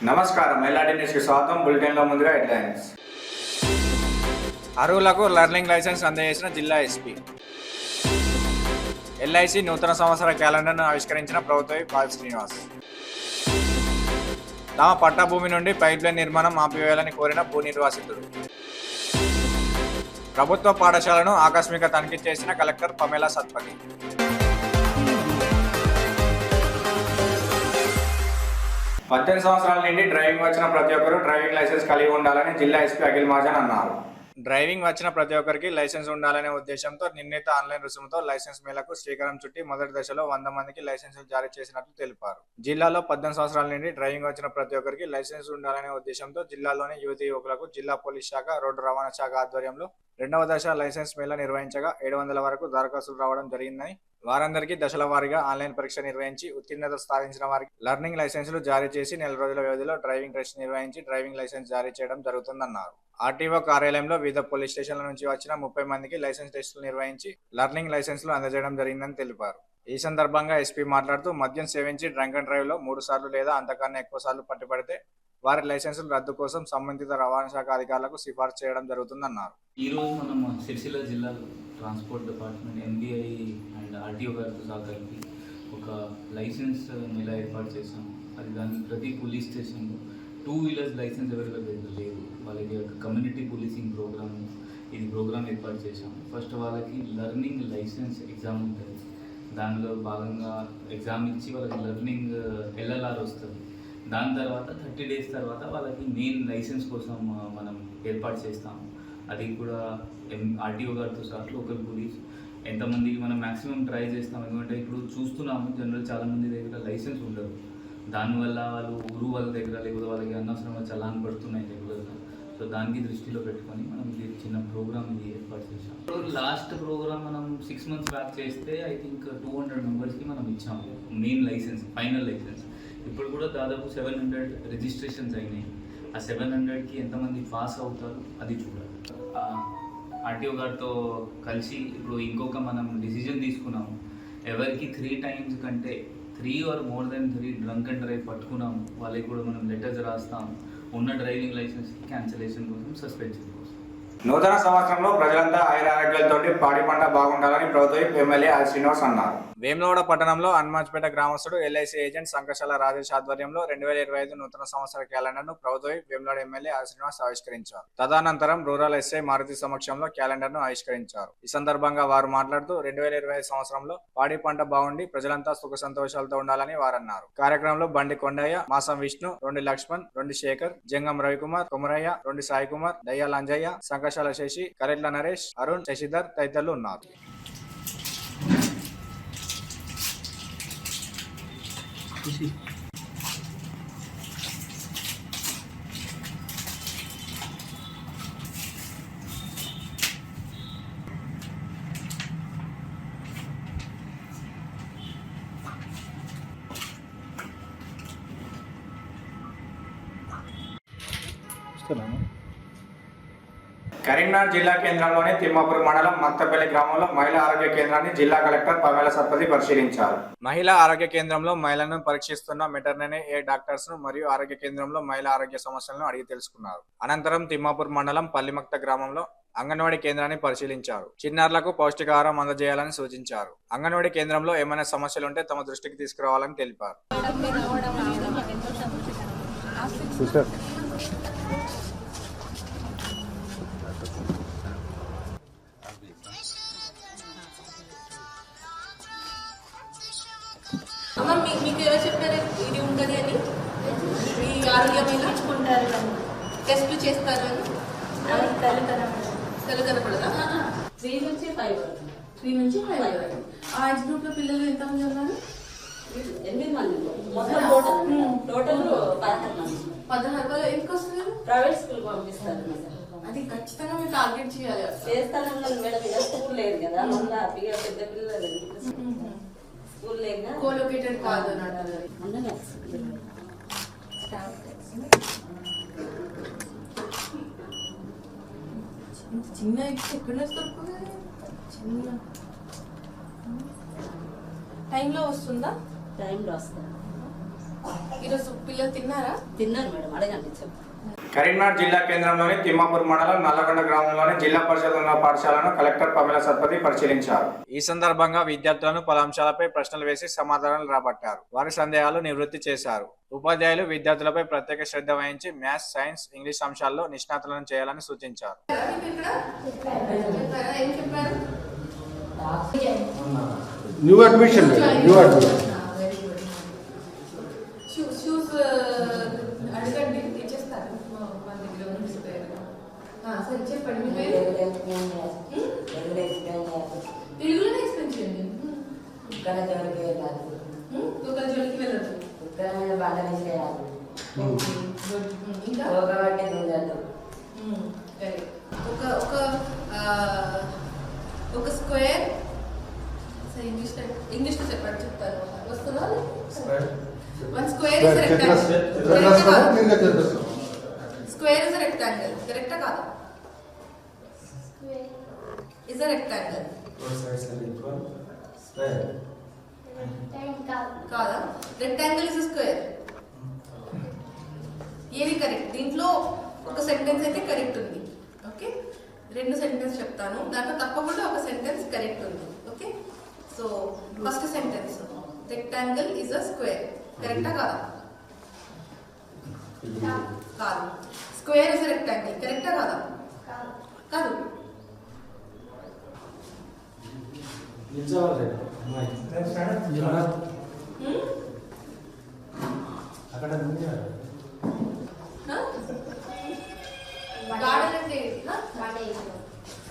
నమస్కారం, ఎల్ఆర్టీ న్యూస్కి స్వాగతం. బులెటిన్లో ముందుగా హెడ్లైన్స్. అర్హులకు లెర్నింగ్ లైసెన్స్ అందజేసిన జిల్లా ఎస్పీ. ఎల్ఐసి నూతన సంవత్సర క్యాలెండర్ను ఆవిష్కరించిన ప్రభుత్వ పాల్ శ్రీనివాస్. తమ పట్టా భూమి నుండి పైప్లైన్ నిర్మాణం ఆపివేయాలని కోరిన భూ నిర్వాసితుడు. ప్రభుత్వ పాఠశాలను ఆకస్మిక తనిఖీ చేసిన కలెక్టర్ పమేలా సత్పతి. 18 సంవత్సరాల నుండి డ్రైవింగ్ వచ్చిన ప్రతి ఒక్కరూ డ్రైవింగ్ లైసెన్స్ కలిగి ఉండాలని జిల్లా ఎస్పీ అఖిల్ మహాజన్ అన్నారు. డ్రైవింగ్ వచ్చిన ప్రతి ఒక్కరికి లైసెన్స్ ఉండాలనే ఉద్దేశంతో నిర్ణీత ఆన్లైన్ రుసుముతో లైసెన్స్ మేళకు శ్రీకారం చుట్టి మొదటి దశలో 100 మందికి లైసెన్సులు జారీ చేసినట్లు తెలిపారు. జిల్లాలో 18 సంవత్సరాల నుండి డ్రైవింగ్ వచ్చిన ప్రతి ఒక్కరికి లైసెన్స్ ఉండాలనే ఉద్దేశంతో జిల్లాలోని యువతీ యువకులకు జిల్లా పోలీస్ శాఖ, రోడ్డు రవాణా శాఖ ఆధ్వర్యంలో 2వ దశ లైసెన్స్ మేళా నిర్వహించగా 700 వరకు దరఖాస్తులు రావడం జరిగిందని, వారందరికీ దశల వారీగా ఆన్లైన్ పరీక్ష నిర్వహించి ఉత్తీర్ణత సాధించిన వారికి లెర్నింగ్ లైసెన్సులు జారీ చేసి 4 రోజుల వ్యవధిలో డ్రైవింగ్ టెస్ట్ నిర్వహించి డ్రైవింగ్ లైసెన్స్ జారీ చేయడం జరుగుతుందన్నారు. ఆర్టీఓ కార్యాలయంలో వివిధ పోలీస్ స్టేషన్ల నుంచి వచ్చిన 30 మందికి లైసెన్స్ టెస్టులు నిర్వహించి లెర్నింగ్ లైసెన్సులు అందజేయడం జరిగిందని తెలిపారు. ఈ సందర్భంగా ఎస్పీ మాట్లాడుతూ, మద్యం సేవించి డ్రంక్ అండ్ డ్రైవ్ లో 3 సార్లు లేదా అంతకన్నా ఎక్కువ సార్లు పట్టుబడితే వారి లైసెన్సుల రద్దు కోసం సంబంధిత రవాణా శాఖ అధికారులకు సిఫార్సు చేయడం జరుగుతుందన్నారు. ఈ రోజు మనం సిరిసిల్ల జిల్లా transport department, MBI and RTO గారితో సహకరించి ఒక లైసెన్స్ మేళా ఏర్పాటు చేశాం. అది దానికి ప్రతి పోలీస్ స్టేషన్లో 2 వీలర్స్ లైసెన్స్ అవైలబుల్ లేదు. వాళ్ళకి ఒక కమ్యూనిటీ పోలీసింగ్ ప్రోగ్రామ్ ఏర్పాటు చేశాం. ఫస్ట్ వాళ్ళకి లెర్నింగ్ లైసెన్స్ ఎగ్జామ్ ఉంటుంది. దానిలో భాగంగా ఎగ్జామ్ ఇచ్చి వాళ్ళకి లెర్నింగ్ ఎల్ఎల్ఆర్ వస్తుంది. దాని తర్వాత 30 డేస్ తర్వాత వాళ్ళకి మెయిన్ లైసెన్స్ కోసం మనం ఏర్పాటు చేస్తాము. అది కూడా ఆర్టీఓ గారితో సహా లోకల్ పోలీస్ ఎంతమందికి మనం మ్యాక్సిమం ట్రై చేస్తాం. ఎందుకంటే ఇప్పుడు చూస్తున్నాము, జనరల్ చాలామంది దగ్గర లైసెన్స్ ఉండదు. దానివల్ల వాళ్ళు ఊరు వాళ్ళ దగ్గర లేకపోతే వాళ్ళకి అనవసరంగా చలాన్ పడుతున్నాయి రెగ్యులర్గా. సో దానికి దృష్టిలో పెట్టుకొని మనం ఇది చిన్న ప్రోగ్రామ్ ఇది ఏర్పాటు చేసాం. లాస్ట్ ప్రోగ్రామ్ మనం 6 months బ్యాక్ చేస్తే ఐ థింక్ 200 మెంబర్స్కి మనం ఇచ్చాము మెయిన్ లైసెన్స్, ఫైనల్ లైసెన్స్. ఇప్పుడు కూడా దాదాపు 700 రిజిస్ట్రేషన్స్ అయినాయి. ఆ 700కి ఎంతమంది పాస్ అవుతారు అది చూడాలి. ఆర్టీఓ గారితో కలిసి ఇప్పుడు ఇంకొక మనం డిసిజన్ తీసుకున్నాము. ఎవరికి 3 times కంటే 3 or more than 3 drunk and drive పట్టుకున్నాము వాళ్ళకి కూడా మనం లెటర్స్ రాస్తాము. ఉన్న డ్రైవింగ్ లైసెన్స్ క్యాన్సిలేషన్ కోసం, సస్పెన్షన్ కోసం. నూతన సంవత్సరంలో ప్రజలంతా ఆయురారోగ్యాలతో పాడి పంట బాగుండాలని ప్రభుత్వ ఎమ్మెల్యే ఆర్ శ్రీనివాస్ అన్నారు. వేములవాడ పట్టణంలో హనుమాజ్పేట గ్రామస్తుడు ఎల్ఐసి ఏజెంట్ సంకశాల రాజేష్ ఆధ్వర్యంలో 2025 నూతన సంవత్సర క్యాలెండర్ ను ప్రభుత్వ వేములవాడ ఎమ్మెల్యే ఆర్ శ్రీనివాస్ ఆవిష్కరించారు. తదనంతరం రూరల్ ఎస్ఐ మారుతి సమక్షంలో క్యాలెండర్ ను ఆవిష్కరించారు. ఈ సందర్భంగా వారు మాట్లాడుతూ 2025 సంవత్సరంలో పాడి పంట బాగుండి ప్రజలంతా సుఖ సంతోషాలతో ఉండాలని వారన్నారు. కార్యక్రమంలో బండి కొండయ్య, మాసం విష్ణు, రొండి లక్ష్మణ్, రొండి శేఖర్, జంగం రవికుమార్, కొమరయ్య, రొండి సాయి కుమార్, దయ్యాల అంజయ్య, సంకశాల శశి, కరెట్ల నరేష్, అరుణ్, శశిధర్ తదితరులు ఉన్నారు. కరీంనగర్ జిల్లా కేంద్రంలోని తిమ్మాపూర్ మండలం మక్తపల్లి గ్రామంలో మహిళా ఆరోగ్య కేంద్రాన్ని జిల్లా కలెక్టర్ పమేలా సత్పతి పరిశీలించారు. మహిళా ఆరోగ్య కేంద్రంలో మహిళలను పరీక్షిస్తున్న మెటర్నరీ డాక్టర్స్ ను మరియు ఆరోగ్య కేంద్రంలో మహిళా ఆరోగ్య సమస్యలను అడిగి తెలుసుకున్నారు. అనంతరం తిమ్మాపూర్ మండలం పల్లిమక్త గ్రామంలో అంగన్వాడీ కేంద్రాన్ని పరిశీలించారు. చిన్నారులకు పౌష్టికాహారం అందజేయాలని సూచించారు. అంగన్వాడీ కేంద్రంలో ఏమైనా సమస్యలు ఉంటే తమ దృష్టికి తీసుకురావాలని తెలిపారు. మీకు ఎవరు చెప్పారు ఇది ఉంటుంది అని? మీ ఆరోగ్యమైన టెస్ట్లు చేస్తారు అని తెల్ల కనపడదా? 3 నుంచి 5 వరకు. ఆ ఏజ్ గ్రూప్ లో పిల్లలు ఎంతమంది ఉన్నారు? 8 మంది. టోటల్ 16 మంది. 16 ఎందుకు వస్తున్నారు? ప్రైవేట్ స్కూల్ పంపిస్తారు. అది ఖచ్చితంగా మీరు టార్గెట్ చేయాలి. చేస్తాను మేడం, ఇక స్కూల్ లేదు కదా, మళ్ళీ పెద్ద పిల్లలు స్కూల్ లేదు, కోలొకేటెడ్ కాదు చిన్న ఎక్కడ దొరుకుతుంది? చిన్న టైంలో వస్తుందా? టైంలో వస్తుంది. ఈరోజు పిల్లలు తిన్నారా? తిన్నారు మేడం, అడగండి చెప్పు. కరీంనగర్ జిల్లా కేంద్రంలోని తిమ్మాపూర్ మండలం నల్లగొండ గ్రామంలోని జిల్లా పరిషత్ ఉన్నత పాఠశాలను కలెక్టర్ పమేలా సత్పతి పరిశీలించారు. ఈ సందర్భంగా విద్యార్థులను పలు అంశాలపై ప్రశ్నలు వేసి సమాధానాలు రాబట్టారు. వారి సందేహాలు నివృత్తి చేశారు. ఉపాధ్యాయులు విద్యార్థులపై ప్రత్యేక శ్రద్ధ వహించి మ్యాథ్స్, సైన్స్, ఇంగ్లీష్ అంశాల్లో నిష్ణాతులను చేయాలని సూచించారు. ఏం చెప్పారు? New admission. Very good. Shoes అడగండి, ఇచ్చేస్తారు మన దగ్గర ఉండిపోయారు. సరే చెప్పండి మీ పేరు. తెలుగులోనే ఎక్స్ప్లెయిన్ చేయండి. కుక్కల జోలికి వెళ్ళదు. ఇంకా ఒక స్క్వేర్. సరే ఇంగ్లీష్లో చెప్పండి, చెప్తాను. వస్తుందా? One square is rectangle. Square is rectangle. కరెక్టా కాదా? Is a rectangle. కాదా? Rectangle is square. ఏది కరెక్ట్? దీంట్లో ఒక సెంటెన్స్ అయితే కరెక్ట్ ఉంది. ఓకే, 2 సెంటెన్స్ చెప్తాను, దాంట్లో తప్పకుండా ఒక సెంటెన్స్ కరెక్ట్ ఉంది. Okay, so first sentence, rectangle is a square. కరెక్టా కాదా? కాదు. Square is a rectangle. కరెక్టా కాదా? కాదు. గార్డెన్ అంటే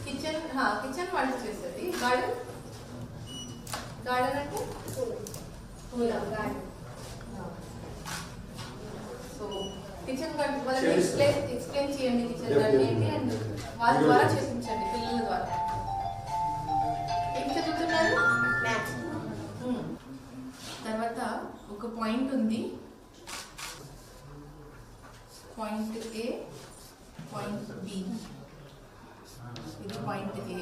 కిచెన్. కిచెన్ వంట చేసేది. గార్డెన్, గార్డెన్ అంటే సో కిచెన్ గార్డెన్ వాళ్ళని ఎక్స్ప్లెయిన్ చేయండి. కిచెన్ గార్డెన్ ఏంటి అండ్ వాళ్ళ ద్వారా చేయించండి, పిల్లల ద్వారా. ఏం చదువుతున్నారు? తర్వాత ఒక పాయింట్ ఉంది, పాయింట్ ఏ, పాయింట్ బి. ఇది పాయింట్ ఏ,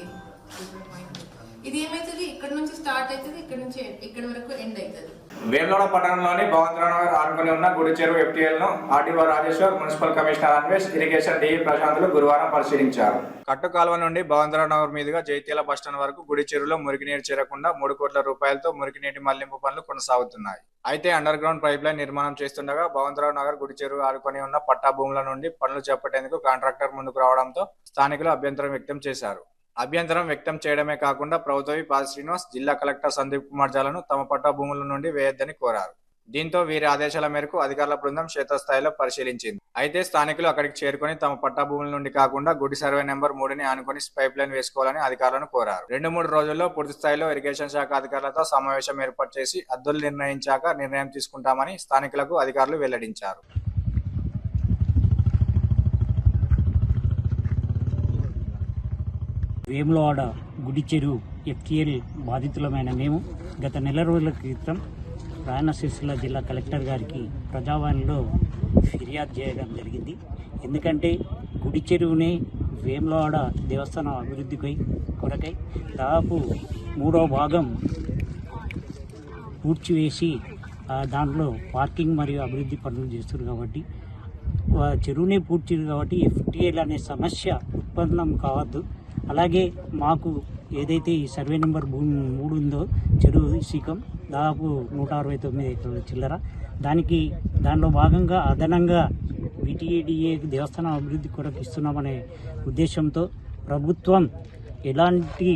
ఇది పాయింట్. ఇది ఏమవుతుంది? ఇక్కడ నుంచి స్టార్ట్ అవుతుంది, ఇక్కడ నుంచి ఇక్కడ వరకు ఎండ్ అవుతుంది. వేములవాడ పట్టణంలోని భగవంతరావు ఆనుకుని ఉన్న గుడి చెరువు FTL ను RTO Rajeshwar, municipal commissioner Anvesh, irrigation DE ప్రశాంతులు గురువారం పరిశీలించారు. కట్టు కాలువ నుండి భగవంతరావు నగర్ మీదుగా జైత్యాల బస్టాండ్ వరకు గుడి చెరువులో మురికినీరు చేరకుండా 3 కోట్ల రూపాయలతో మురికినీటి మళ్లింపు పనులు కొనసాగుతున్నాయి. అయితే అండర్ గ్రౌండ్ పైప్ లైన్ నిర్మాణం చేస్తుండగా భగవంతరావు నగర్ గుడి చెరువు ఆనుకొని ఉన్న పట్టా భూముల నుండి పనులు చేపట్టేందుకు కాంట్రాక్టర్ ముందుకు రావడంతో స్థానికులు అభ్యంతరం వ్యక్తం చేశారు. అభ్యంతరం వ్యక్తం చేయడమే కాకుండా ప్రభుత్వ పాద శ్రీనివాస్, జిల్లా కలెక్టర్ సందీప్ కుమార్ జాలను తమ పట్టా భూముల నుండి వేయొద్దని కోరారు. దీంతో వీరి ఆదేశాల మేరకు అధికారుల బృందం క్షేత్రస్థాయిలో పరిశీలించింది. అయితే స్థానికులు అక్కడికి చేరుకుని తమ పట్టా భూముల నుండి కాకుండా గుడి సర్వే నెంబర్ 3ని ఆనుకొని పైప్ లైన్ వేసుకోవాలని అధికారులను కోరారు. 2-3 రోజుల్లో పూర్తి స్థాయిలో ఇరిగేషన్ శాఖ అధికారులతో సమావేశం ఏర్పాటు చేసి అద్దులు నిర్ణయించాక నిర్ణయం తీసుకుంటామని స్థానికులకు అధికారులు వెల్లడించారు. వేములవాడ గుడి చెరువు FTL బాధితులమైన మేము గత నెల రోజుల క్రితం రాయన సిరిసిల్ల జిల్లా కలెక్టర్ గారికి ప్రజావాణిలో ఫిర్యాదు చేయడం జరిగింది. ఎందుకంటే గుడి చెరువుని వేములవాడ దేవస్థానం అభివృద్ధి కొరకై దాదాపు 3వ భాగం పూడ్చివేసి దాంట్లో పార్కింగ్ మరియు అభివృద్ధి పనులు చేస్తున్నారు. కాబట్టి చెరువుని పూడ్చిరు కాబట్టి FTL అనే సమస్య ఉత్పన్నం కావద్దు. అలాగే మాకు ఏదైతే ఈ సర్వే నెంబర్ 3 ఉందో చెరువు శీకం దాదాపు 169 ఎకరాల చిల్లర, దానిలో భాగంగా అదనంగా VTADA దేవస్థానం అభివృద్ధి కొరకు ఇస్తున్నామనే ఉద్దేశంతో ప్రభుత్వం ఎలాంటి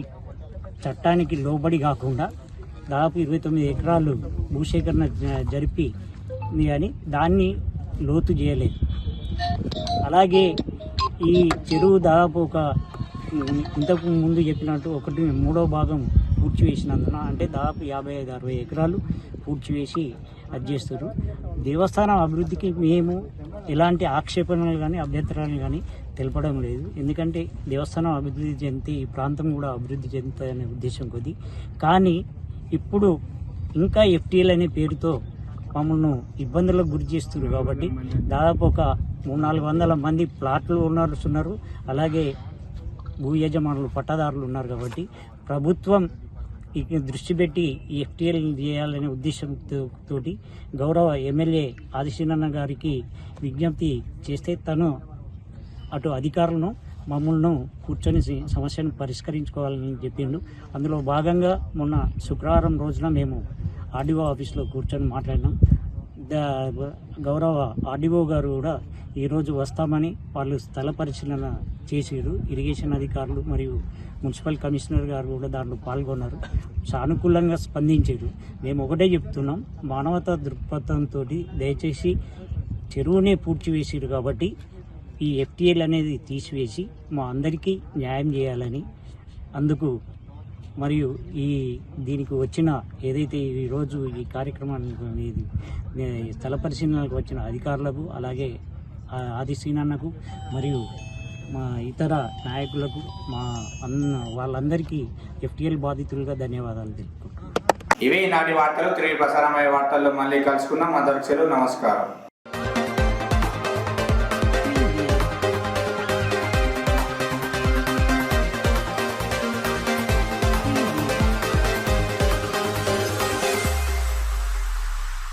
చట్టానికి లోబడి కాకుండా దాదాపు 29 ఎకరాలు భూసేకరణ జరిపి కానీ దాన్ని లోతు చేయలేదు. అలాగే ఈ చెరువు దాదాపు ఇంతకు ముందు చెప్పినట్టు 3వ భాగం పూడ్చివేసినందున అంటే దాదాపు 55-60 ఎకరాలు పూడ్చివేసి అది చేస్తారు. దేవస్థానం అభివృద్ధికి మేము ఎలాంటి ఆక్షేపణలు కానీ అభ్యంతరాలు కానీ తెలపడం లేదు. ఎందుకంటే దేవస్థానం అభివృద్ధి చెందితే ఈ ప్రాంతం కూడా అభివృద్ధి చెందుతుందనే ఉద్దేశం కొద్ది. కానీ ఇప్పుడు ఇంకా FTL అనే పేరుతో మమ్మల్ని ఇబ్బందులకు గురి చేస్తున్నారు. కాబట్టి దాదాపు ఒక 300-400 మంది ప్లాట్లు ఉన్నారు. అలాగే భూ యజమానులు పట్టాదారులు ఉన్నారు. కాబట్టి ప్రభుత్వం ఇక దృష్టి పెట్టి ఈ ఎఫ్టీఎల్ చేయాలనే ఉద్దేశంతో గౌరవ ఎమ్మెల్యే ఆదిశీనన్న గారికి విజ్ఞప్తి చేస్తే తను అటు అధికారులను మమ్మల్ని కూర్చొని సమస్యను పరిష్కరించుకోవాలని చెప్పిండు. అందులో భాగంగా మొన్న శుక్రవారం రోజున మేము ఆర్డీఓ ఆఫీస్లో కూర్చొని మాట్లాడినాం. గౌరవ ఆర్డీఓ గారు కూడా ఈరోజు వస్తామని వాళ్ళు స్థల పరిశీలన చేసారు. ఇరిగేషన్ అధికారులు మరియు మున్సిపల్ కమిషనర్ గారు కూడా దాంట్లో పాల్గొన్నారు, సానుకూలంగా స్పందించారు. మేము ఒకటే చెప్తున్నాం, మానవతా దృక్పథంతో దయచేసి చెరువునే పూడ్చివేసారు కాబట్టి ఈ ఎఫ్టీఎల్ అనేది తీసివేసి మా అందరికీ న్యాయం చేయాలని, అందుకు మరియు దీనికి వచ్చిన ఏదైతే ఈరోజు ఈ కార్యక్రమానికి స్థల పరిశీలనకు వచ్చిన అధికారులకు, అలాగే ఆదిశీనన్నకు మరియు మా ఇతర నాయకులకు, వాళ్ళందరికీ ఎఫ్టీఎల్ బాధితులుగా ధన్యవాదాలు తెలుపుకుంటున్నాను. ఇవే ఈనాటి వార్తలు. తిరిగి ప్రసారమయ్యే వార్తల్లో మళ్ళీ కలుసుకున్నాం. అందరికీ సెలవు. నమస్కారం.